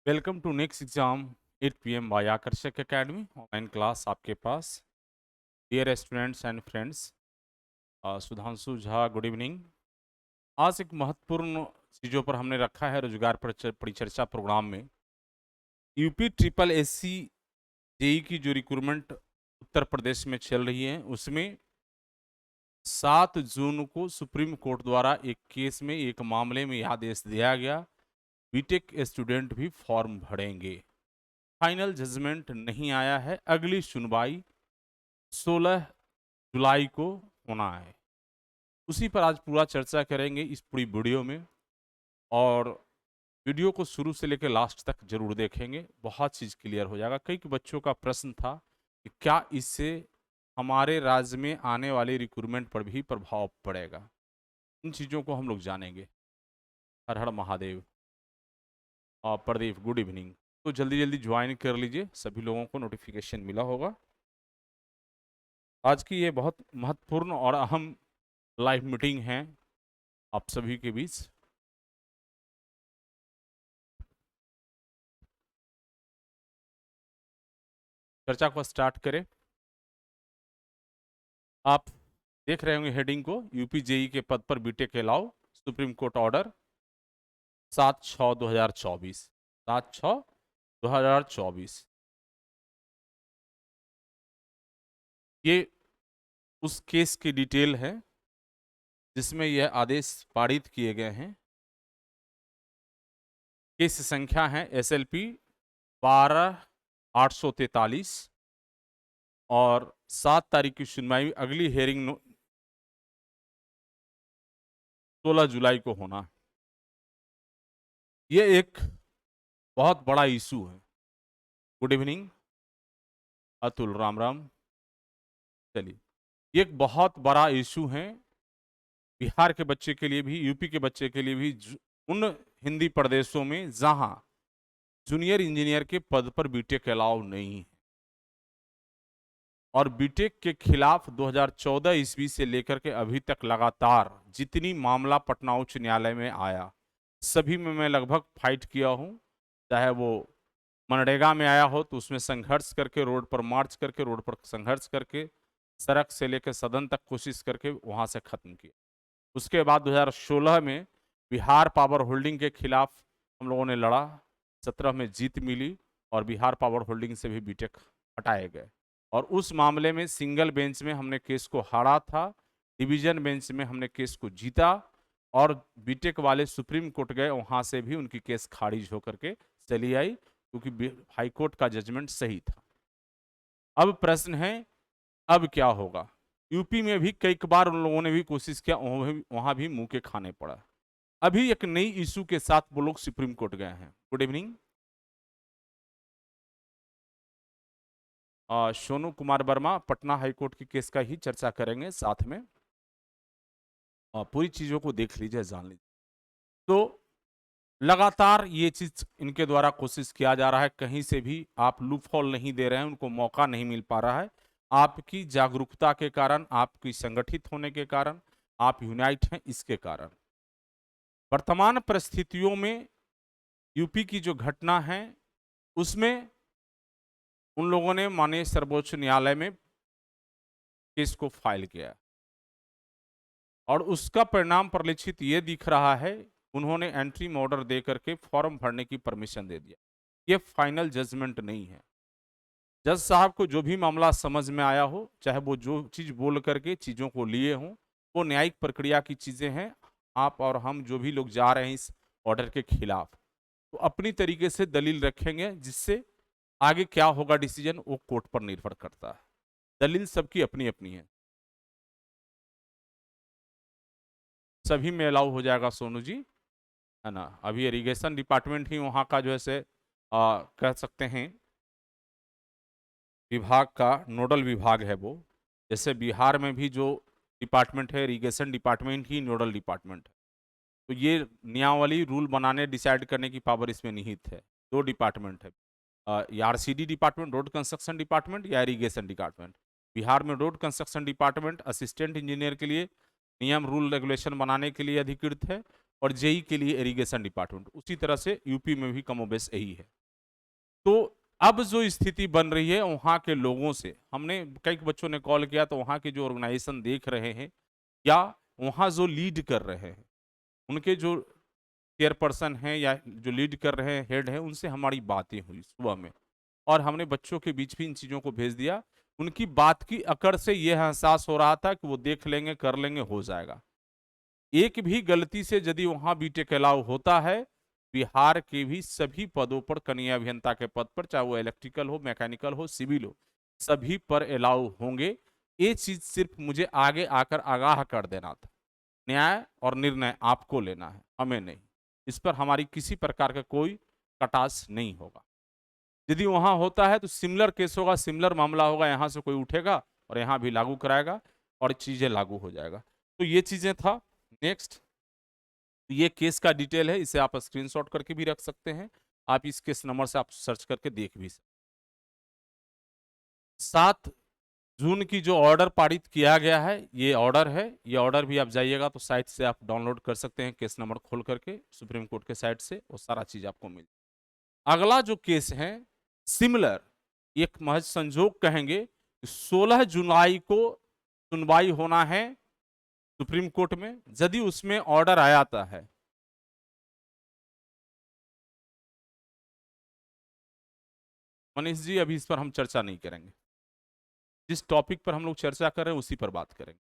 Welcome to next exam 8 PM by Aakarshak academy online class आपके पास। Dear students and friends, Sudhanshu Jha, good evening. आज एक महत्वपूर्ण चीज़ों पर हमने रखा है रोजगार परिचर्चा प्रोग्राम में। यूपी ट्रिपल एससी जेई की जो रिक्रूटमेंट उत्तर प्रदेश में चल रही है, उसमें 7 जून को सुप्रीम कोर्ट द्वारा एक केस में एक मामले में यह आदेश दिया गया, बीटेक स्टूडेंट भी फॉर्म भरेंगे। फाइनल जजमेंट नहीं आया है, अगली सुनवाई 16 जुलाई को होना है। उसी पर आज पूरा चर्चा करेंगे इस पूरी वीडियो में, और वीडियो को शुरू से लेकर लास्ट तक जरूर देखेंगे, बहुत चीज़ क्लियर हो जाएगा। कई बच्चों का प्रश्न था कि क्या इससे हमारे राज्य में आने वाली रिक्रूटमेंट पर भी प्रभाव पड़ेगा। इन चीज़ों को हम लोग जानेंगे। हर हर महादेव। और प्रदीप, गुड इवनिंग। तो जल्दी जल्दी ज्वाइन कर लीजिए, सभी लोगों को नोटिफिकेशन मिला होगा। आज की ये बहुत महत्वपूर्ण और अहम लाइव मीटिंग है आप सभी के बीच। चर्चा को स्टार्ट करें। आप देख रहे होंगे हेडिंग को, यूपी जेई के पद पर B Tech allow, supreme court order 7/6/2024। 7/6/2024 ये उस केस की डिटेल है जिसमें यह आदेश पारित किए गए हैं। केस संख्या है SLP 12/843 और 7 तारीख की सुनवाई, अगली हेयरिंग 16 जुलाई को होना। ये एक बहुत बड़ा इशू है। Good evening Atul, Ram Ram. चलिए, ये एक बहुत बड़ा इशू है बिहार के बच्चे के लिए भी, यूपी के बच्चे के लिए भी, उन हिंदी प्रदेशों में जहां जूनियर इंजीनियर के पद पर बीटेक अलाउ नहीं है। और बीटेक के खिलाफ 2014 ईस्वी से लेकर के अभी तक लगातार जितनी मामला पटना उच्च न्यायालय में आया, सभी में मैं लगभग फाइट किया हूं। चाहे वो मनरेगा में आया हो तो उसमें संघर्ष करके, रोड पर मार्च करके, रोड पर संघर्ष करके, सड़क से लेकर सदन तक कोशिश करके वहां से खत्म किया। उसके बाद 2016 में बिहार पावर होल्डिंग के खिलाफ हम लोगों ने लड़ा, 17 में जीत मिली और बिहार पावर होल्डिंग से भी बीटेक हटाए गए। और उस मामले में सिंगल बेंच में हमने केस को हारा था, डिवीजन बेंच में हमने केस को जीता, और बीटेक वाले सुप्रीम कोर्ट गए, वहां से भी उनकी केस खारिज होकर के चली आई, क्योंकि हाईकोर्ट का जजमेंट सही था। अब प्रश्न है, अब क्या होगा। यूपी में भी कई बार उन लोगों ने भी कोशिश किया, वहां भी मुंह के खाने पड़ा। अभी एक नई इशू के साथ वो लोग सुप्रीम कोर्ट गए हैं। Good evening. Sonu Kumar Verma, Patna high court की केस का ही चर्चा करेंगे साथ में। पूरी चीजों को देख लीजिए, जान लीजिए। तो लगातार ये चीज इनके द्वारा कोशिश किया जा रहा है, कहीं से भी आप लूप होल नहीं दे रहे हैं, उनको मौका नहीं मिल पा रहा है। आपकी जागरूकता के कारण, आपकी संगठित होने के कारण, आप यूनाइट हैं, इसके कारण। वर्तमान परिस्थितियों में यूपी की जो घटना है उसमें उन लोगों ने माननीय सर्वोच्च न्यायालय में केस को फाइल किया, और उसका परिणाम परिलक्षित ये दिख रहा है, उन्होंने एंट्री ऑर्डर दे करके फॉर्म भरने की परमिशन दे दिया। ये फाइनल जजमेंट नहीं है। जज साहब को जो भी मामला समझ में आया हो, चाहे वो जो चीज बोल करके चीजों को लिए हों, वो न्यायिक प्रक्रिया की चीजें हैं। आप और हम जो भी लोग जा रहे हैं इस ऑर्डर के खिलाफ, तो अपनी तरीके से दलील रखेंगे, जिससे आगे क्या होगा डिसीजन वो कोर्ट पर निर्भर करता है। दलील सबकी अपनी अपनी है, सभी में अलाउ हो जाएगा सोनू जी, है ना। अभी इरिगेशन डिपार्टमेंट ही वहाँ का जो है से कह सकते हैं विभाग का नोडल विभाग है वो। जैसे बिहार में भी जो डिपार्टमेंट है, इरिगेशन डिपार्टमेंट ही नोडल डिपार्टमेंट है। तो ये नियमावली रूल बनाने, डिसाइड करने की पावर इसमें निहित है। 2 डिपार्टमेंट है, या RCD department, road construction department, या इरिगेशन डिपार्टमेंट। बिहार में road construction department assistant engineer के लिए नियम रूल रेगुलेशन बनाने के लिए अधिकृत है, और जेई के लिए इरिगेशन डिपार्टमेंट। उसी तरह से यूपी में भी कमोबेश यही है। तो अब जो स्थिति बन रही है वहाँ के लोगों से, हमने कई बच्चों ने कॉल किया, तो वहाँ के जो ऑर्गेनाइजेशन देख रहे हैं या वहाँ जो लीड कर रहे हैं, उनके जो चेयरपर्सन हैं या जो लीड कर रहे हैं, हेड हैं, उनसे हमारी बातें हुई सुबह में, और हमने बच्चों के बीच भी इन चीज़ों को भेज दिया। उनकी बात की अकड़ से यह एहसास हो रहा था कि वो देख लेंगे, कर लेंगे, हो जाएगा। एक भी गलती से यदि वहाँ बीटेक अलाउ होता है, बिहार के भी सभी पदों पर, कनीय अभियंता के पद पर, चाहे वो इलेक्ट्रिकल हो, मैकेनिकल हो, सिविल हो, सभी पर अलाउ होंगे। ये चीज सिर्फ मुझे आगे आकर आगाह कर देना था। न्याय और निर्णय आपको लेना है, हमें नहीं। इस पर हमारी किसी प्रकार का कोई कटास नहीं होगा। यदि वहां होता है तो सिमिलर केस होगा, सिमिलर मामला होगा, यहां से कोई उठेगा और यहां भी लागू कराएगा और चीजें लागू हो जाएगा। तो ये चीजें था। नेक्स्ट, ये केस का डिटेल है, इसे आप स्क्रीनशॉट करके भी रख सकते हैं। आप इस केस नंबर से आप सर्च करके देख भी सकते। 7 जून की जो ऑर्डर पारित किया गया है, ये ऑर्डर है। ये ऑर्डर भी आप जाइएगा तो साइट से आप डाउनलोड कर सकते हैं, केस नंबर खोल करके सुप्रीम कोर्ट के साइट से, वो सारा चीज आपको मिल। अगला जो केस है सिमिलर, एक महज संजोग कहेंगे, 16 जुलाई को सुनवाई होना है सुप्रीम कोर्ट में। यदि उसमें ऑर्डर आया है, मनीष जी अभी इस पर हम चर्चा नहीं करेंगे, जिस टॉपिक पर हम लोग चर्चा कर रहे हैं उसी पर बात करेंगे।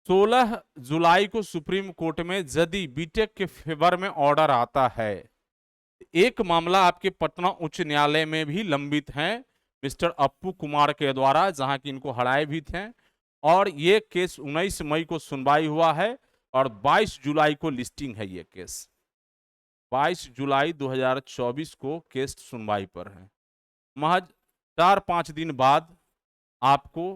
16 जुलाई को सुप्रीम कोर्ट में यदि बीटेक के फेवर में ऑर्डर आता है, एक मामला आपके पटना उच्च न्यायालय में भी लंबित है मिस्टर अप्पू कुमार के द्वारा, जहां की इनको हड़ाए भी थे, और ये केस 19 मई को सुनवाई हुआ है और 22 जुलाई को लिस्टिंग है। ये केस 22 जुलाई 2024 को केस सुनवाई पर है। महज 4-5 दिन बाद आपको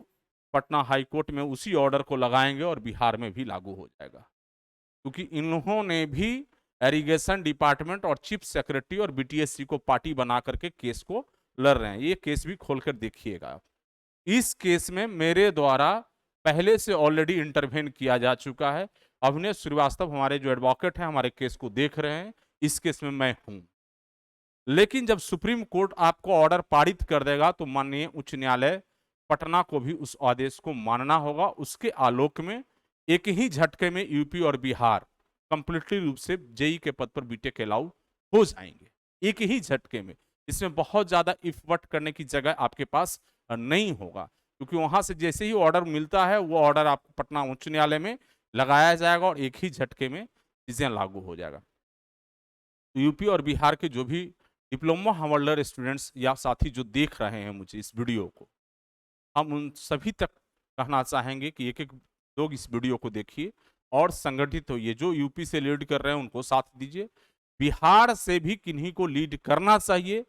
पटना हाई कोर्ट में उसी ऑर्डर को लगाएंगे और बिहार में भी लागू हो जाएगा, क्योंकि इन्होंने भी इरिगेशन डिपार्टमेंट और चीफ सेक्रेटरी और बीटीएससी को पार्टी बना करके केस को लड़ रहे हैं। ये केस भी खोलकर देखिएगा आप। इस केस में मेरे द्वारा पहले से ऑलरेडी इंटरवेन किया जा चुका है। अभिनय श्रीवास्तव हमारे जो एडवोकेट हैं, हमारे केस को देख रहे हैं। इस केस में मैं हूं, लेकिन जब सुप्रीम कोर्ट आपको ऑर्डर पारित कर देगा तो माननीय उच्च न्यायालय पटना को भी उस आदेश को मानना होगा। उसके आलोक में एक ही झटके में यूपी और बिहार कंप्लीटली रूप से जेई के पद पर बीटेक अलाउ हो जाएंगे, एक ही झटके में। इसमें बहुत ज्यादा इफ वट करने की जगह आपके पास नहीं होगा, क्योंकि वहां से जैसे ही ऑर्डर मिलता है वो ऑर्डर आपको पटना उच्च न्यायालय में लगाया जाएगा और एक ही झटके में चीजें लागू हो जाएगा। यूपी और बिहार के जो भी डिप्लोमा हवलदार स्टूडेंट्स या साथी जो देख रहे हैं मुझे इस वीडियो को, हम उन सभी तक कहना चाहेंगे कि एक एक लोग इस वीडियो को देखिए और संगठित होइए। जो यूपी से लीड कर रहे हैं उनको साथ दीजिए, बिहार से भी किन्हीं को लीड करना चाहिए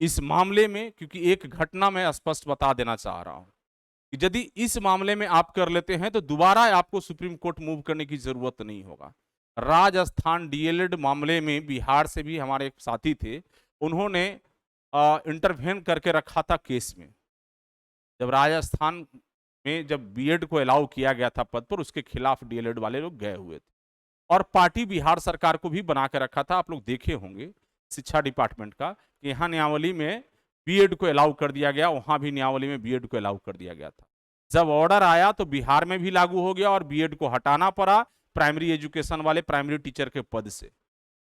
इस मामले में, क्योंकि एक घटना मैं स्पष्ट बता देना चाह रहा हूं कि यदि इस मामले में आप कर लेते हैं तो दोबारा आपको सुप्रीम कोर्ट मूव करने की जरूरत नहीं होगा। राजस्थान डीएलएड मामले में बिहार से भी हमारे एक साथी थे, उन्होंने इंटरवेन करके रखा था केस में। जब राजस्थान में जब बीएड को अलाउ किया गया था पद पर, उसके खिलाफ डीएलएड वाले लोग गए हुए थे और पार्टी बिहार सरकार को भी बना के रखा था। आप लोग देखे होंगे शिक्षा डिपार्टमेंट का कि यहाँ न्यायावली में बीएड को अलाउ कर दिया गया, वहां भी न्यायावली में बीएड को अलाउ कर दिया गया था। जब ऑर्डर आया तो बिहार में भी लागू हो गया और बीएड को हटाना पड़ा प्राइमरी एजुकेशन वाले प्राइमरी टीचर के पद से।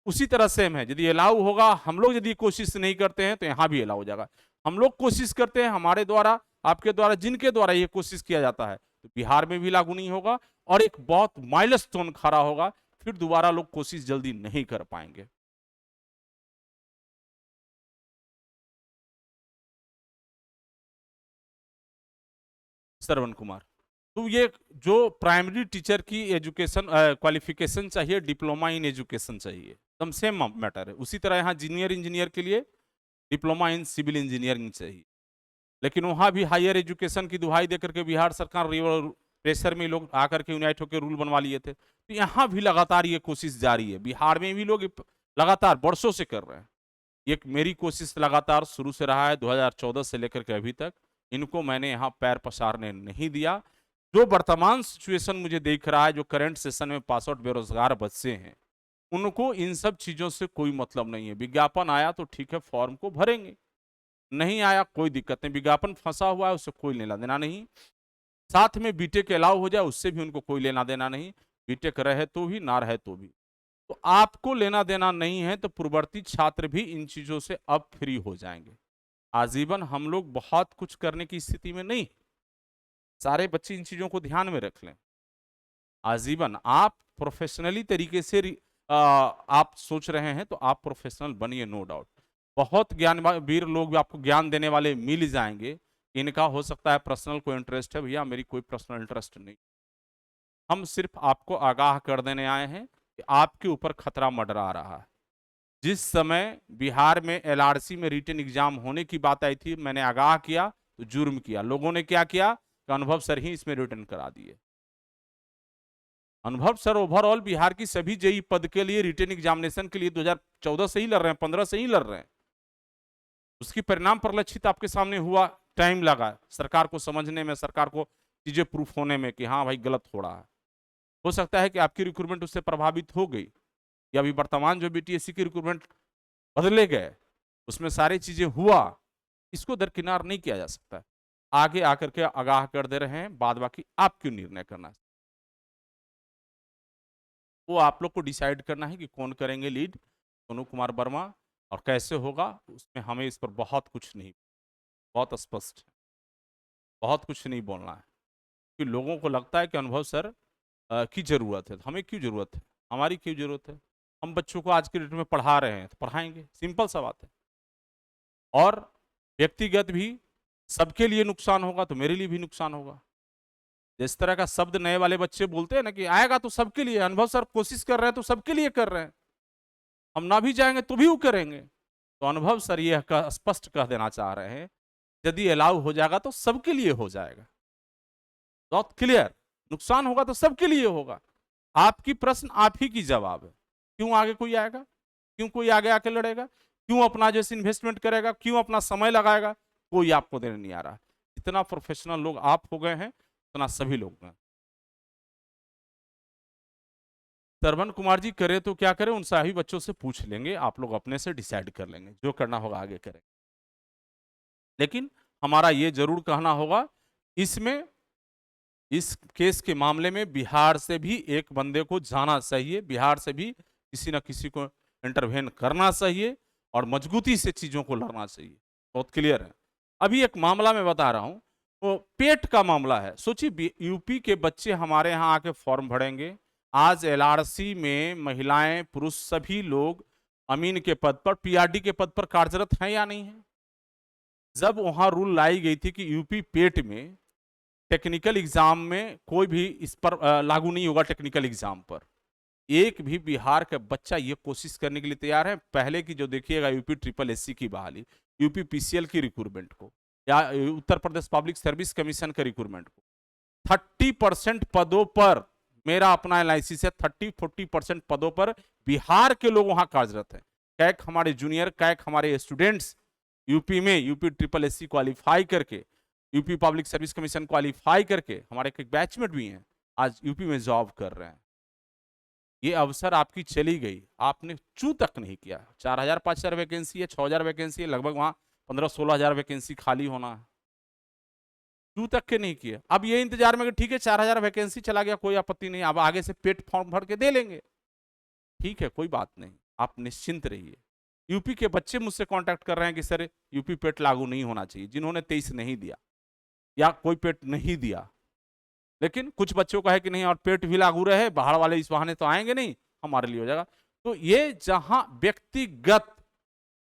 उसी तरह सेम है, यदि अलाउ होगा, हम लोग यदि कोशिश नहीं करते हैं तो यहाँ भी अलाउ हो जाएगा। हम लोग कोशिश करते हैं, हमारे द्वारा, आपके द्वारा, जिनके द्वारा ये कोशिश किया जाता है, तो बिहार में भी लागू नहीं होगा और एक बहुत माइलस्टोन खड़ा होगा। फिर दोबारा लोग कोशिश जल्दी नहीं कर पाएंगे। श्रवण कुमार, तो ये जो प्राइमरी टीचर की एजुकेशन क्वालिफिकेशन चाहिए, डिप्लोमा इन एजुकेशन चाहिए, एकदम सेम मैटर है। उसी तरह यहाँ जूनियर इंजीनियर के लिए डिप्लोमा इन सिविल इंजीनियरिंग चाहिए, लेकिन वहां भी हायर एजुकेशन की दुहाई देकर के बिहार सरकार प्रेशर में लोग आकर के यूनाइट होकर रूल बनवा लिए थे। तो यहाँ भी लगातार ये कोशिश जारी है, बिहार में भी लोग लगातार वर्षों से कर रहे हैं। एक मेरी कोशिश लगातार शुरू से रहा है 2014 से लेकर के अभी तक, इनको मैंने यहाँ पैर पसारने नहीं दिया। जो वर्तमान सिचुएशन मुझे दिख रहा है, जो करंट सेशन में पास आउट बेरोजगार बच्चे हैं, उनको इन सब चीजों से कोई मतलब नहीं है। विज्ञापन आया तो ठीक है, फॉर्म को भरेंगे, नहीं आया कोई दिक्कत नहीं, विज्ञापन फंसा हुआ है, उससे कोई लेना देना नहीं। साथ में बीटेक अलाउ हो जाए, उससे भी उनको कोई लेना देना नहीं, बीटेक रहे तो भी ना रहे तो भी। तो आपको लेना देना नहीं है, तो पूर्ववर्ती छात्र भी इन चीजों से अब फ्री हो जाएंगे। आजीवन हम लोग बहुत कुछ करने की स्थिति में नहीं, सारे बच्चे इन चीजों को ध्यान में रख लें। आजीवन आप प्रोफेशनली तरीके से आप सोच रहे हैं तो आप प्रोफेशनल बनिए, नो डाउट। बहुत ज्ञानवीर लोग भी आपको ज्ञान देने वाले मिल जाएंगे। इनका हो सकता है पर्सनल कोई इंटरेस्ट है, भैया मेरी कोई पर्सनल इंटरेस्ट नहीं। हम सिर्फ आपको आगाह कर देने आए हैं कि आपके ऊपर खतरा मंडरा रहा है। जिस समय बिहार में एलआरसी में रिटन एग्जाम होने की बात आई थी, मैंने आगाह किया तो जुर्म किया। लोगों ने क्या किया कि अनुभव सर ही इसमें रिटर्न करा दिए। अनुभव सर ओवरऑल बिहार की सभी जेई पद के लिए रिटन एग्जामिनेशन के लिए 2014 से ही लड़ रहे हैं, 15 से ही लड़ रहे हैं। उसकी परिणाम परिलक्षित आपके सामने हुआ, टाइम लगा सरकार को समझने में, सरकार को चीजें प्रूफ होने में कि हाँ भाई गलत हो रहा है। हो सकता है कि आपकी रिक्रूटमेंट उससे प्रभावित हो गई, या अभी वर्तमान जो बीटीएससी की रिक्रूटमेंट बदले गए उसमें सारी चीजें हुआ, इसको दरकिनार नहीं किया जा सकता। आगे आकर के आगाह कर दे रहे हैं, बाद बाकी आप क्यों निर्णय करना है, वो आप लोग को डिसाइड करना है कि कौन करेंगे लीड, सोनू कुमार वर्मा, और कैसे होगा उसमें हमें इस पर बहुत कुछ नहीं, बहुत स्पष्ट है, बहुत कुछ नहीं बोलना है। कि लोगों को लगता है कि अनुभव सर की जरूरत है, तो हमें क्यों जरूरत है, हमारी क्यों जरूरत है? हम बच्चों को आज के डेट में पढ़ा रहे हैं तो पढ़ाएंगे, सिंपल सा बात है। और व्यक्तिगत भी सबके लिए नुकसान होगा तो मेरे लिए भी नुकसान होगा। जिस तरह का शब्द नए वाले बच्चे बोलते हैं ना कि आएगा तो सबके लिए, अनुभव सर कोशिश कर रहे हैं तो सबके लिए कर रहे हैं, हम ना भी जाएंगे तो भी वो करेंगे। तो अनुभव सर ये स्पष्ट कह देना चाह रहे हैं, यदि अलाउ हो जाएगा तो सबके लिए हो जाएगा, नॉट क्लियर, नुकसान होगा तो सबके लिए होगा। आपकी प्रश्न आप ही की जवाब है, क्यों आगे कोई आएगा, क्यों कोई आगे आके लड़ेगा, क्यों अपना जैसे इन्वेस्टमेंट करेगा, क्यों अपना समय लगाएगा, कोई आपको देने नहीं आ रहा। इतना प्रोफेशनल लोग आप हो गए हैं, उतना सभी लोग हैं। सरवन कुमार जी करे तो क्या करें, उन सभी बच्चों से पूछ लेंगे, आप लोग अपने से डिसाइड कर लेंगे, जो करना होगा आगे करें। लेकिन हमारा ये जरूर कहना होगा, इसमें इस केस के मामले में बिहार से भी एक बंदे को जाना चाहिए, बिहार से भी किसी ना किसी को इंटरवेन करना चाहिए और मजबूती से चीजों को लड़ना चाहिए। बहुत क्लियर है। अभी एक मामला मैं बता रहा हूं, वो पेट का मामला है। सोचिए यूपी के बच्चे हमारे यहाँ आके फॉर्म भरेंगे। आज एलआरसी में महिलाएं पुरुष सभी लोग अमीन के पद पर, पीआरडी के पद पर कार्यरत हैं या नहीं है? जब वहां रूल लाई गई थी कि यूपी पेट में टेक्निकल एग्जाम में कोई भी इस पर लागू नहीं होगा, टेक्निकल एग्जाम पर एक भी बिहार का बच्चा ये कोशिश करने के लिए तैयार है। पहले की जो देखिएगा यूपी ट्रिपल एससी की बहाली, यूपी पीसीएल की रिक्रूटमेंट को, या Uttar Pradesh public service commission के रिक्रूटमेंट को, 30% पदों पर, मेरा अपना एनालिसिस है, 30-40% पदों पर बिहार के लोग वहां कार्यरत हैं। कैक हमारे जूनियर, कैक हमारे स्टूडेंट्स यूपी में यूपी ट्रिपल एससी क्वालिफाई करके, UP public service commission qualify करके, हमारे एक बैचमेट भी हैं, आज यूपी में जॉब कर रहे हैं। ये अवसर आपकी चली गई, आपने चू तक नहीं किया। 4000-5000 वैकेंसी है, 6000 वैकेंसी है, लगभग वहां 15-16 हजार वैकेंसी खाली होना है, चू तक के नहीं किए। अब ये इंतजार में कि ठीक है 4000 वैकेंसी चला गया, कोई आपत्ति नहीं, अब आगे से पेट फॉर्म भर के दे लेंगे, ठीक है कोई बात नहीं, आप निश्चिंत रहिए। यूपी के बच्चे मुझसे कांटेक्ट कर रहे हैं कि सर यूपी पेट लागू नहीं होना चाहिए, जिन्होंने 23 नहीं दिया या कोई पेट नहीं दिया। लेकिन कुछ बच्चों का है कि नहीं और पेट भी लागू रहे, बाहर वाले इस बहाने तो आएंगे नहीं, हमारे लिए हो जाएगा। तो ये जहां व्यक्तिगत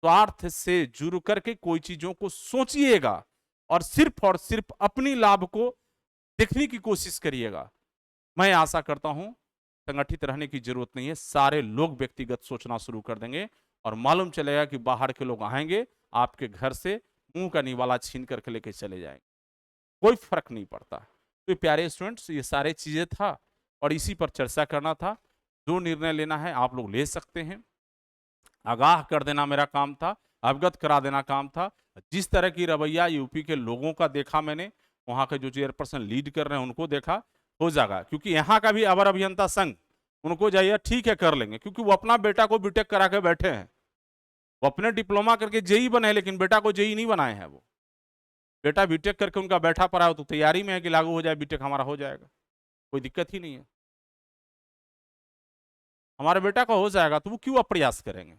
स्वार्थ से जुड़ करके कोई चीजों को सोचिएगा और सिर्फ अपनी लाभ को देखने की कोशिश करिएगा, मैं आशा करता हूं संगठित रहने की जरूरत नहीं है, सारे लोग व्यक्तिगत सोचना शुरू कर देंगे और मालूम चलेगा कि बाहर के लोग आएंगे, आपके घर से मुंह का निवाला छीन करके लेके चले जाएंगे, कोई फर्क नहीं पड़ता। तो प्यारे स्टूडेंट्स, ये सारे चीजें था और इसी पर चर्चा करना था। जो निर्णय लेना है आप लोग ले सकते हैं, आगाह कर देना मेरा काम था, अवगत करा देना काम था। जिस तरह की रवैया यूपी के लोगों का देखा मैंने, वहाँ के जो चेयरपर्सन लीड कर रहे हैं उनको देखा, हो जाएगा। क्योंकि यहाँ का भी अवर अभियंता संघ उनको जाइए, ठीक है कर लेंगे, क्योंकि वो अपना बेटा को बीटेक करा के बैठे हैं। वो अपने डिप्लोमा करके जेई बने, लेकिन बेटा को जेई नहीं बनाए हैं। वो बेटा बीटेक करके उनका बैठा पड़ा हो, तो तैयारी में है कि लागू हो जाए बीटेक, हमारा हो जाएगा, कोई दिक्कत ही नहीं है, हमारे बेटा का हो जाएगा, तो वो क्यों अप्रयास करेंगे।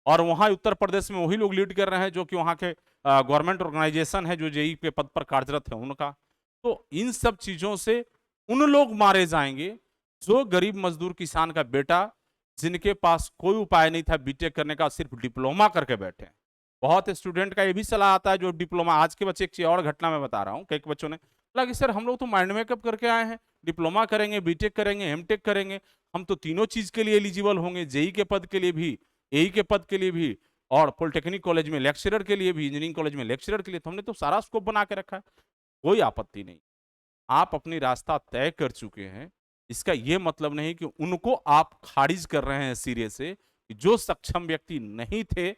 और वहां उत्तर प्रदेश में वही लोग लीड कर रहे हैं जो कि वहां के गवर्नमेंट ऑर्गेनाइजेशन है जो जेई के पद पर कार्यरत है उनका। तो इन सब चीजों से उन लोग मारे जाएंगे जो गरीब मजदूर किसान का बेटा, जिनके पास कोई उपाय नहीं था बीटेक करने का, सिर्फ डिप्लोमा करके बैठे। बहुत स्टूडेंट का ये भी सलाह आता है जो डिप्लोमा, आज के बच्चे, एक चीज और घटना मैं बता रहा हूँ, कई बच्चों ने बोला कि सर हम लोग तो माइंड मेकअप करके आए हैं, डिप्लोमा करेंगे, बीटेक करेंगे, एमटेक करेंगे, हम तो तीनों चीज के लिए एलिजिबल होंगे, जेई के पद के लिए भी, एई के पद के लिए भी, और पॉलिटेक्निक कॉलेज में लेक्चरर के लिए भी, इंजीनियरिंग कॉलेज में लेक्चरर के लिए, तो हमने तो सारा स्कोप बना के रखा है, कोई आपत्ति नहीं। आप अपनी रास्ता तय कर चुके हैं, इसका यह मतलब नहीं कि उनको आप खारिज कर रहे हैं सिरे से। कि जो सक्षम व्यक्ति नहीं थे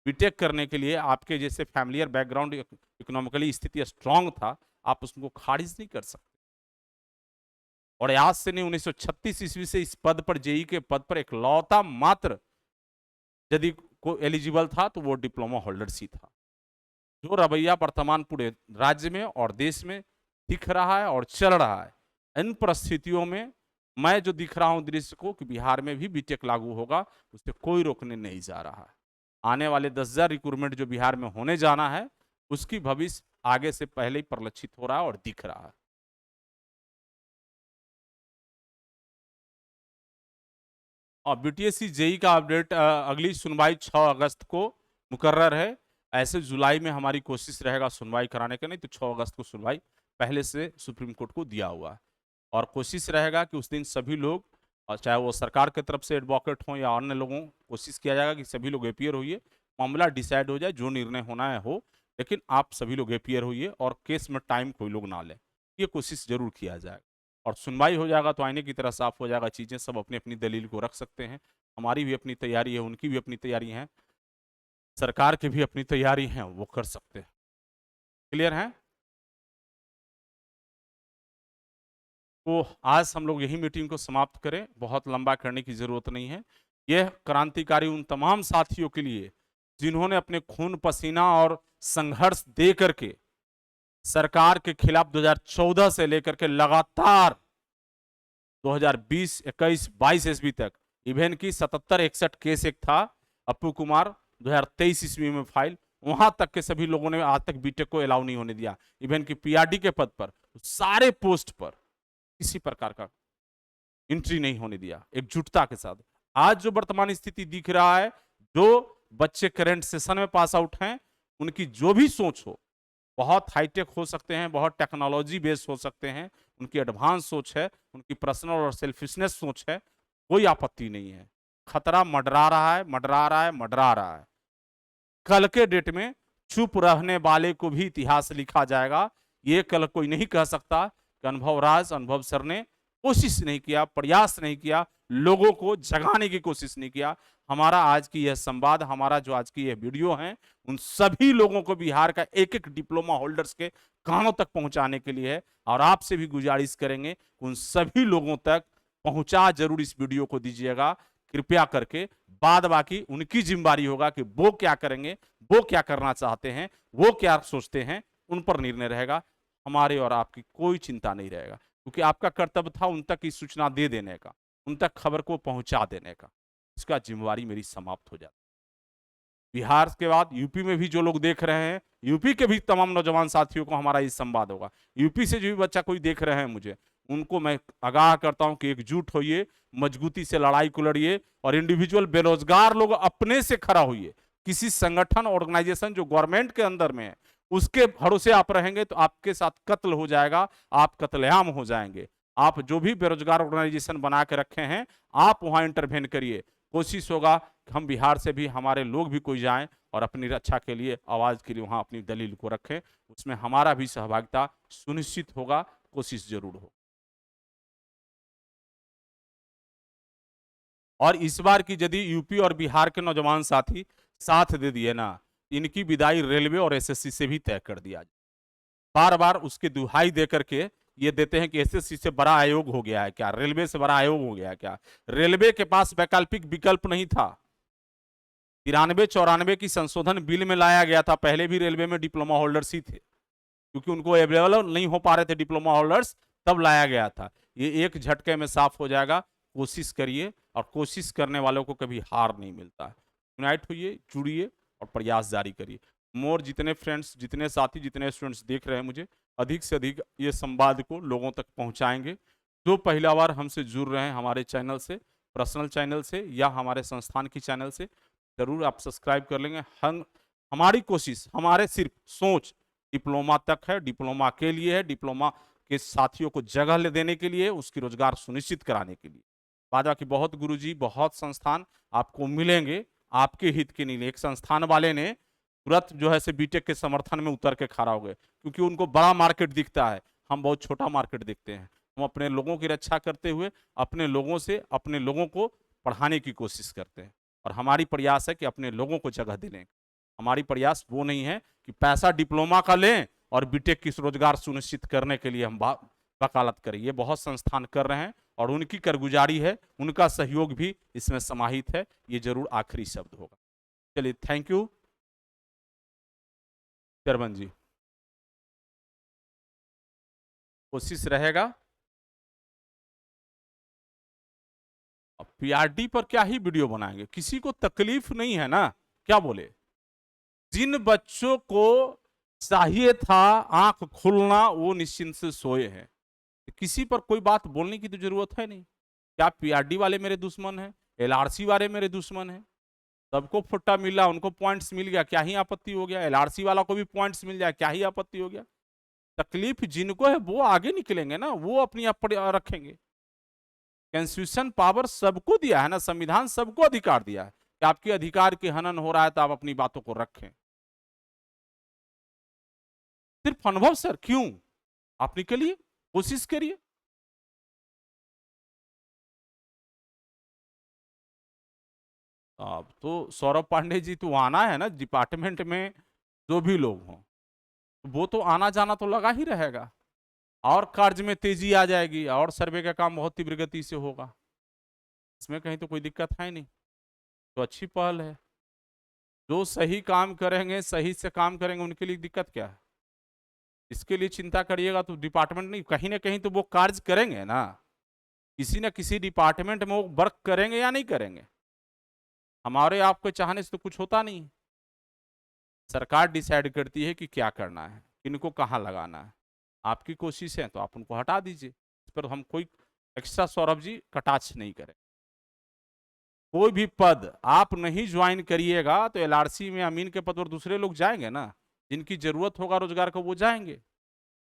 बीटेक करने के लिए, आपके जैसे फैमिलियर बैकग्राउंड, इकोनॉमिकली स्थिति स्ट्रांग था, आप उसको खारिज नहीं कर सकते। और आज से नहीं, 1936 ईस्वी से इस पद पर, जेई के पद पर इकलौता मात्र यदि को एलिजिबल था तो वो डिप्लोमा होल्डर्स ही था। जो रवैया वर्तमान पूरे राज्य में और देश में दिख रहा है और चल रहा है, इन परिस्थितियों में मैं जो दिख रहा हूं दृश्य को कि बिहार में भी बीटेक लागू होगा, उससे कोई रोकने नहीं जा रहा है। आने वाले 10,000 रिक्रूटमेंट जो बिहार में होने जाना है, उसकी भविष्य आगे से पहले ही परिलक्षित हो रहा है और दिख रहा है। और बीटीएससी जेई का अपडेट, अगली सुनवाई 6 अगस्त को मुकर्रर है। ऐसे जुलाई में हमारी कोशिश रहेगा सुनवाई कराने का, नहीं तो 6 अगस्त को सुनवाई पहले से सुप्रीम कोर्ट को दिया हुआ है। और कोशिश रहेगा कि उस दिन सभी लोग, चाहे वो सरकार की तरफ से एडवोकेट हों या अन्य लोगों, कोशिश किया जाएगा कि सभी लोग एपीयर होइए, मामला डिसाइड हो जाए, जो निर्णय होना है हो, लेकिन आप सभी लोग एपीयर होइए और केस में टाइम कोई लोग ना लें, ये कोशिश जरूर किया जाएगा। और सुनवाई हो जाएगा तो आईने की तरह साफ हो जाएगा, चीजें सब अपनी अपनी दलील को रख सकते हैं। हमारी भी अपनी तैयारी है, उनकी भी अपनी तैयारी है, सरकार की भी अपनी तैयारी है, वो कर सकते हैं। क्लियर है? तो आज हम लोग यही मीटिंग को समाप्त करें, बहुत लंबा करने की जरूरत नहीं है। यह क्रांतिकारी उन तमाम साथियों के लिए जिन्होंने अपने खून पसीना और संघर्ष दे करके सरकार के खिलाफ 2014 से लेकर के लगातार 2020, 21, 22 ईस्वी तक, इवन की 77-61 केस एक था अप्पू कुमार 2023 ईस्वी में फाइल, वहां तक के सभी लोगों ने आज तक बीटेक को अलाउ नहीं होने दिया। इवन की पीआरडी के पद पर सारे पोस्ट पर किसी प्रकार का एंट्री नहीं होने दिया, एकजुटता के साथ। आज जो वर्तमान स्थिति दिख रहा है, जो बच्चे करंट सेशन में पास आउट हैं, उनकी जो भी सोच हो, बहुत हाईटेक हो सकते हैं, बहुत टेक्नोलॉजी बेस्ड हो सकते हैं, उनकी एडवांस सोच है, उनकी पर्सनल और सेल्फिशनेस सोच है, कोई आपत्ति नहीं है। खतरा मंडरा रहा है, मंडरा रहा है, मंडरा रहा है। कल के डेट में चुप रहने वाले को भी इतिहास लिखा जाएगा। ये कल कोई नहीं कह सकता कि अनुभव राज, अनुभव सर ने कोशिश नहीं किया, प्रयास नहीं किया, लोगों को जगाने की कोशिश नहीं किया। हमारा आज की यह संवाद, हमारा जो आज की यह वीडियो है, उन सभी लोगों को बिहार का एक एक डिप्लोमा होल्डर्स के कानों तक पहुंचाने के लिए है। और आपसे भी गुजारिश करेंगे उन सभी लोगों तक पहुंचा जरूर इस वीडियो को दीजिएगा कृपया करके। बाद बाकी उनकी जिम्मेदारी होगा कि वो क्या करेंगे, वो क्या करना चाहते हैं, वो क्या सोचते हैं, उन पर निर्णय रहेगा। हमारे और आपकी कोई चिंता नहीं रहेगा, क्योंकि आपका कर्तव्य था उन तक की सूचना दे देने का, उन तक खबर को पहुंचा देने का। इसका जिम्मेवारी मेरी समाप्त हो जाती। बिहार के बाद यूपी में भी जो लोग देख रहे हैं, यूपी के भी तमाम नौजवान साथियों को हमारा ये संवाद होगा। यूपी से जो भी बच्चा कोई देख रहे हैं मुझे, उनको मैं आगाह करता हूं कि एकजुट होइए, मजबूती से लड़ाई को लड़िए, और इंडिविजुअल बेरोजगार लोग अपने से खड़ा होइए। किसी संगठन ऑर्गेनाइजेशन जो गवर्नमेंट के अंदर में है, उसके भरोसे आप रहेंगे तो आपके साथ कत्ल हो जाएगा, आप कत्लेआम हो जाएंगे। आप जो भी बेरोजगार ऑर्गेनाइजेशन बना के रखे हैं, आप वहां इंटरवेन करिए। कोशिश होगा कि हम बिहार से भी, हमारे लोग भी कोई जाएं और अपनी रक्षा के लिए, आवाज के लिए वहां अपनी दलील को रखें। उसमें हमारा भी सहभागिता सुनिश्चित होगा, कोशिश जरूर हो। और इस बार की यदि यूपी और बिहार के नौजवान साथी साथ दे दिए ना, इनकी विदाई रेलवे और एसएससी से भी तय कर दिया। बार बार उसकी दुहाई दे करके ये देते हैं कि एसएससी से बड़ा आयोग हो गया है क्या, रेलवे से बड़ा आयोग हो गया है क्या। रेलवे के पास वैकल्पिक विकल्प नहीं था। 93-94 की संशोधन बिल में लाया गया था, पहले भी रेलवे में डिप्लोमा होल्डर्स ही थे, क्योंकि उनको अवेलेबल नहीं हो पा रहे थे डिप्लोमा होल्डर्स, तब लाया गया था। ये एक झटके में साफ हो जाएगा। कोशिश करिए, और कोशिश करने वालों को कभी हार नहीं मिलता है। यूनाइट होइए, जुड़िए और प्रयास जारी करिए। मोर जितने फ्रेंड्स, जितने साथी, जितने स्टूडेंट्स देख रहे हैं मुझे, अधिक से अधिक ये संवाद को लोगों तक पहुंचाएंगे। जो पहला बार हमसे जुड़ रहे हैं हमारे चैनल से, पर्सनल चैनल से या हमारे संस्थान की चैनल से, जरूर आप सब्सक्राइब कर लेंगे। हम हमारी कोशिश, हमारे सिर्फ सोच डिप्लोमा तक है, डिप्लोमा के लिए है, डिप्लोमा के साथियों को जगह ले देने के लिए, उसकी रोजगार सुनिश्चित कराने के लिए। बाद बाकी बहुत गुरुजी, बहुत संस्थान आपको मिलेंगे आपके हित के लिए। एक संस्थान वाले ने तुरंत जो है से बीटेक के समर्थन में उतर के खड़ा हो गए, क्योंकि उनको बड़ा मार्केट दिखता है, हम बहुत छोटा मार्केट देखते हैं। हम अपने लोगों की रक्षा करते हुए अपने लोगों से अपने लोगों को पढ़ाने की कोशिश करते हैं, और हमारी प्रयास है कि अपने लोगों को जगह दिलें। हमारी प्रयास वो नहीं है कि पैसा डिप्लोमा का लें और बीटेक की रोजगार सुनिश्चित करने के लिए हम वकालत करें। ये बहुत संस्थान कर रहे हैं और उनकी कारगुजारी है, उनका सहयोग भी इसमें समाहित है। ये जरूर आखिरी शब्द होगा। चलिए, थैंक यू चरमन जी। कोशिश रहेगा। पीआरडी पर क्या ही वीडियो बनाएंगे, किसी को तकलीफ नहीं है ना, क्या बोले। जिन बच्चों को चाहिए था आंख खुलना, वो निश्चिंत से सोए हैं। किसी पर कोई बात बोलने की तो जरूरत है नहीं। क्या पीआरडी वाले मेरे दुश्मन हैं, एलआरसी वाले मेरे दुश्मन हैं? सबको फुट्टा मिला, उनको पॉइंट्स मिल गया, क्या ही आपत्ति हो गया। एलआरसी वाला को भी पॉइंट्स मिल जाए, क्या ही आपत्ति हो गया। तकलीफ जिनको है वो आगे निकलेंगे ना, वो अपनी आप रखेंगे। कॉन्स्टिट्यूशन पावर सबको दिया है ना, संविधान सबको अधिकार दिया है कि आपके अधिकार के हनन हो रहा है तो आप अपनी बातों को रखें। सिर्फ अनुभव सर क्यों, आप निकलिए, कोशिश करिए। अब तो सौरभ पांडे जी तो आना है ना डिपार्टमेंट में, जो भी लोग हों वो तो आना जाना तो लगा ही रहेगा, और कार्य में तेजी आ जाएगी, और सर्वे का काम बहुत तीव्र गति से होगा। इसमें कहीं तो कोई दिक्कत है नहीं, तो अच्छी पहल है। जो सही काम करेंगे, सही से काम करेंगे, उनके लिए दिक्कत क्या है। इसके लिए चिंता करिएगा तो डिपार्टमेंट नहीं, कहीं ना कहीं तो वो कार्य करेंगे ना, किसी ना किसी डिपार्टमेंट में वो वर्क करेंगे या नहीं करेंगे। हमारे आपको चाहने से तो कुछ होता नहीं। सरकार डिसाइड करती है कि क्या करना है, किनको कहाँ लगाना है। आपकी कोशिश है तो आप उनको हटा दीजिए, इस पर हम कोई एक्स्ट्रा सौरभ जी कटाक्ष नहीं करें। कोई भी पद आप नहीं ज्वाइन करिएगा तो एलआरसी में अमीन के पद पर दूसरे लोग जाएंगे ना, जिनकी जरूरत होगा रोजगार को वो जाएंगे।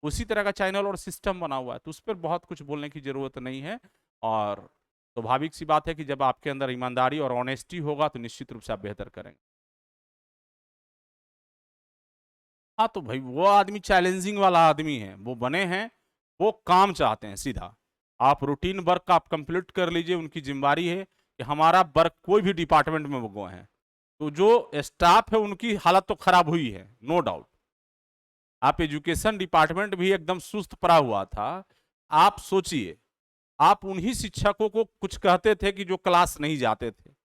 उसी तरह का चैनल और सिस्टम बना हुआ है, तो उस पर बहुत कुछ बोलने की जरूरत नहीं है। और स्वाभाविक सी बात है कि जब आपके अंदर ईमानदारी और ऑनेस्टी होगा तो निश्चित रूप से आप बेहतर करेंगे। हाँ तो भाई वो आदमी चैलेंजिंग वाला आदमी है, वो बने हैं, वो काम चाहते हैं सीधा। आप रूटीन वर्क आप कंप्लीट कर लीजिए, उनकी जिम्मेदारी है कि हमारा वर्क कोई भी डिपार्टमेंट में वो गए हैं, तो जो स्टाफ है उनकी हालत तो खराब हुई है, नो डाउट। आप एजुकेशन डिपार्टमेंट भी एकदम सुस्त पड़ा हुआ था। आप सोचिए, आप उन्हीं शिक्षकों को कुछ कहते थे कि जो क्लास नहीं जाते थे,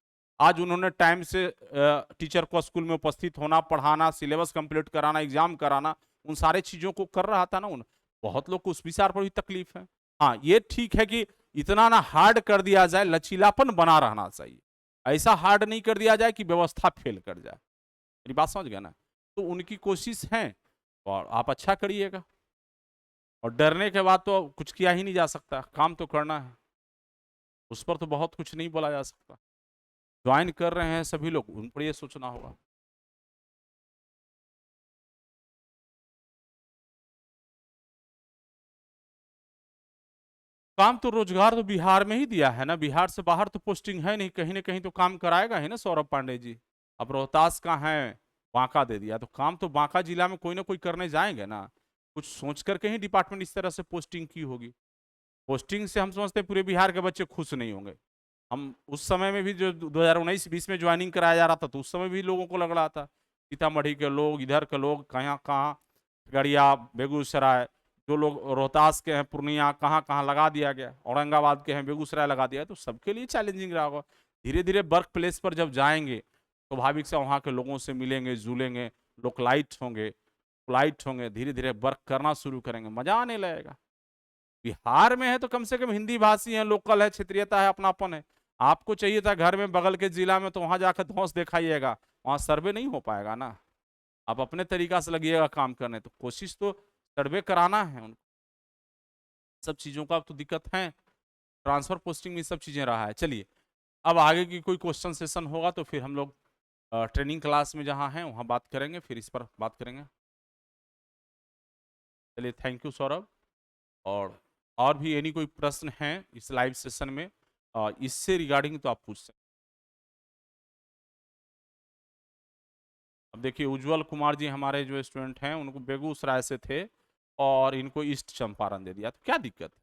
आज उन्होंने टाइम से टीचर को स्कूल में उपस्थित होना, पढ़ाना, सिलेबस कंप्लीट कराना, एग्जाम कराना, उन सारे चीजों को कर रहा था ना। उन बहुत लोग को उस विचार पर भी तकलीफ है। हाँ ये ठीक है कि इतना ना हार्ड कर दिया जाए, लचीलापन बना रहना चाहिए। ऐसा हार्ड नहीं कर दिया जाए कि व्यवस्था फेल कर जाए। मेरी बात समझ गया ना। तो उनकी कोशिश है और आप अच्छा करिएगा, और डरने के बाद तो कुछ किया ही नहीं जा सकता, काम तो करना है। उस पर तो बहुत कुछ नहीं बोला जा सकता। ज्वाइन कर रहे हैं सभी लोग, उन पर ये सोचना होगा। काम तो रोजगार तो बिहार में ही दिया है ना, बिहार से बाहर तो पोस्टिंग है नहीं, कहीं ना कहीं तो काम कराएगा ही ना सौरभ पांडे जी। अब रोहतास का है, बांका दे दिया, तो काम तो बांका जिला में कोई ना कोई करने जाएंगे ना। कुछ सोच करके ही डिपार्टमेंट इस तरह से पोस्टिंग की होगी। पोस्टिंग से हम समझते हैं पूरे बिहार के बच्चे खुश नहीं होंगे। हम उस समय में भी जो 2019-20 में ज्वाइनिंग कराया जा रहा था, तो उस समय भी लोगों को लग रहा था सीतामढ़ी के लोग, इधर के लोग, कहाँ कहाँ खगड़िया, बेगूसराय, जो लोग रोहतास के हैं, पूर्णिया, कहाँ कहाँ लगा दिया गया, औरंगाबाद के हैं, बेगूसराय लगा दिया, तो सबके लिए चैलेंजिंग रहा होगा। धीरे धीरे वर्क प्लेस पर जब जाएंगे तो स्वाभाविक से वहाँ के लोगों से मिलेंगे, जुलेंगे, लोकलाइट होंगे, पोलाइट होंगे, धीरे धीरे वर्क करना शुरू करेंगे, मजा आने लगेगा। बिहार में है तो कम से कम हिंदी भाषी है, लोकल है, क्षेत्रीयता है, अपनापन है। आपको चाहिए था घर में बगल के जिला में, तो वहां जाकर धौंस दिखाइएगा, वहां सर्वे नहीं हो पाएगा ना। आप अपने तरीका से लगिएगा काम करने, तो कोशिश तो सर्वे कराना है उनको। सब चीजों का तो दिक्कत है, ट्रांसफर पोस्टिंग में सब चीजें रहा है। चलिए, अब आगे की कोई क्वेश्चन सेशन होगा तो फिर हम लोग ट्रेनिंग क्लास में जहाँ हैं वहाँ बात करेंगे, फिर इस पर बात करेंगे। चलिए, थैंक यू सौरभ। और भी एनी कोई प्रश्न है इस लाइव सेशन में इससे रिगार्डिंग, तो आप पूछ सकते। अब देखिए, उज्जवल कुमार जी हमारे जो स्टूडेंट हैं, उनको बेगूसराय से थे और इनको ईस्ट चंपारण दे दिया, तो क्या दिक्कत है?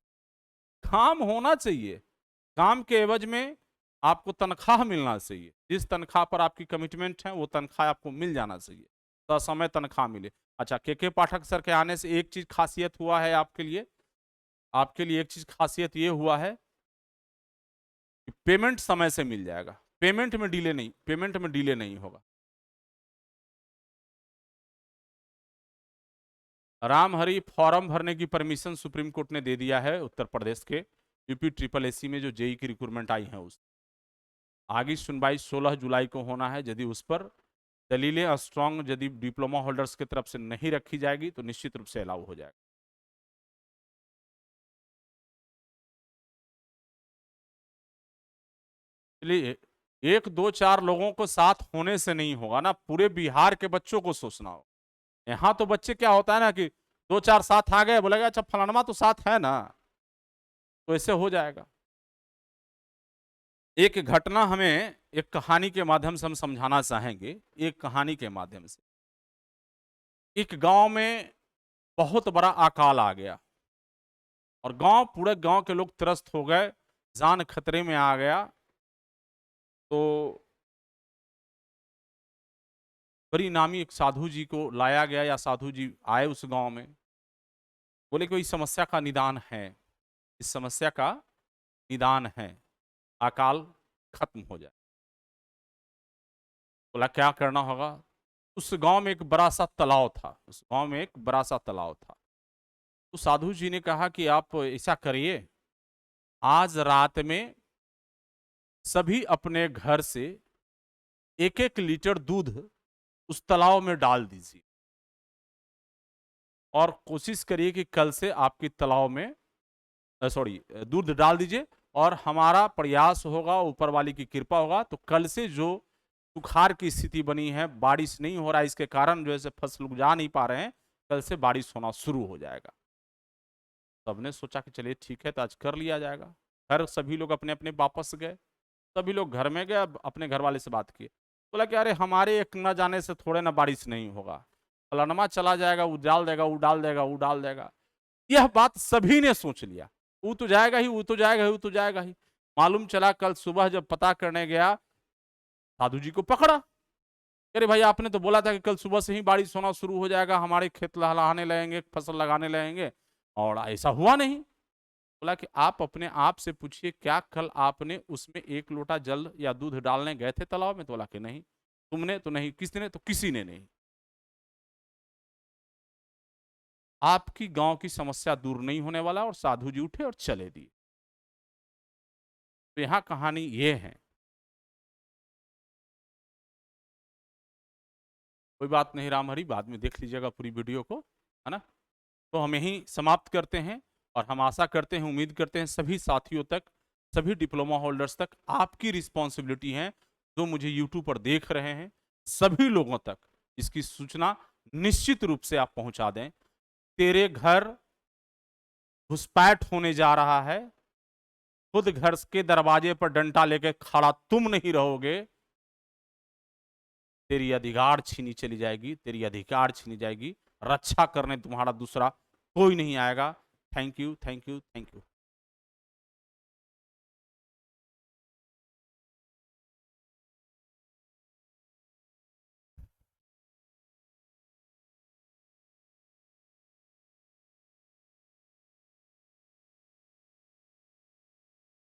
काम होना चाहिए, काम के एवज में आपको तनख्वाह मिलना चाहिए। जिस तनख्वाह पर आपकी कमिटमेंट है वो तनख्वाह आपको मिल जाना चाहिए, तो समय तनख्वाह मिले। अच्छा, के पाठक सर के आने से एक चीज खासियत हुआ है आपके लिए, एक चीज खासियत ये हुआ है कि पेमेंट समय से मिल जाएगा, पेमेंट में डिले नहीं होगा। राम हरि, फॉर्म भरने की परमिशन सुप्रीम कोर्ट ने दे दिया है उत्तर प्रदेश के यूपी ट्रिपल एसी में जो जेई की रिक्रूटमेंट आई है उस आगे सुनवाई 16 जुलाई को होना है। यदि उस पर दलीलें स्ट्रांग यदि डिप्लोमा होल्डर्स की तरफ से नहीं रखी जाएगी तो निश्चित रूप से अलाउ हो जाएगा। इसलिए एक दो चार लोगों को साथ होने से नहीं होगा ना, पूरे बिहार के बच्चों को सोचना हो। यहाँ तो बच्चे क्या होता है ना कि दो चार साथ आ गए, बोलेगा अच्छा फलानमा तो साथ है ना, तो ऐसे हो जाएगा। एक घटना हमें एक कहानी के माध्यम से हम समझाना चाहेंगे। एक कहानी के माध्यम से, एक गांव में बहुत बड़ा अकाल आ गया और पूरे गांव के लोग त्रस्त हो गए, जान खतरे में आ गया। तो बड़ी नामी एक साधु जी को लाया गया, या साधु जी आए उस गांव में, बोले कोई समस्या का निदान है, इस समस्या का निदान है, अकाल खत्म हो जाए। बोला क्या करना होगा? उस गांव में एक बड़ा सा तालाब था, तो साधु जी ने कहा कि आप ऐसा करिए, आज रात में सभी अपने घर से एक एक लीटर दूध उस तालाब में डाल दीजिए और कोशिश करिए कि कल से आपकी तालाब में दूध डाल दीजिए, और हमारा प्रयास होगा, ऊपर वाली की कृपा होगा, तो कल से जो सुखाड़ की स्थिति बनी है, बारिश नहीं हो रहा है, इसके कारण जो है फसल उगा नहीं पा रहे हैं, कल से बारिश होना शुरू हो जाएगा। सबने सोचा कि चलिए ठीक है, तो आज कर लिया जाएगा। घर सभी लोग अपने अपने वापस गए, सभी लोग घर में गए, अपने घर वाले से बात की। बोला कि अरे हमारे एक न जाने से थोड़े ना बारिश नहीं होगा, फलानमा चला जाएगा, वो डाल देगा, वो डाल देगा, वो डाल देगा। यह बात सभी ने सोच लिया, वो तो जाएगा ही, वो तो जाएगा ही, वो तो जाएगा ही। मालूम चला कल सुबह जब पता करने गया, साधु जी को पकड़ा। अरे भाई, आपने तो बोला था कि कल सुबह से ही बारिश होना शुरू हो जाएगा, हमारे खेत लहलाने लगेंगे, फसल लगाने लगेंगे, और ऐसा हुआ नहीं। बोला कि आप अपने आप से पूछिए, क्या कल आपने उसमें एक लोटा जल या दूध डालने गए थे तालाब में? तो बोला कि नहीं। तुमने तो नहीं, किसने? तो किसी ने नहीं। आपकी गांव की समस्या दूर नहीं होने वाला। और साधु जी उठे और चले दिए। तो यहां कहानी ये है, कोई बात नहीं राम हरि, बाद में देख लीजिएगा पूरी वीडियो को, है ना। तो हम यहीं समाप्त करते हैं, और हम आशा करते हैं, उम्मीद करते हैं सभी साथियों तक, सभी डिप्लोमा होल्डर्स तक आपकी रिस्पॉन्सिबिलिटी है, जो मुझे यूट्यूब पर देख रहे हैं, सभी लोगों तक इसकी सूचना निश्चित रूप से आप पहुंचा दें। तेरे घर घुसपैठ होने जा रहा है, खुद घर के दरवाजे पर डंडा लेके खड़ा तुम नहीं रहोगे, तेरी अधिकार छीनी चली जाएगी, तेरी अधिकार छीनी जाएगी, रक्षा करने तुम्हारा दूसरा कोई नहीं आएगा। Thank you, thank you, thank you.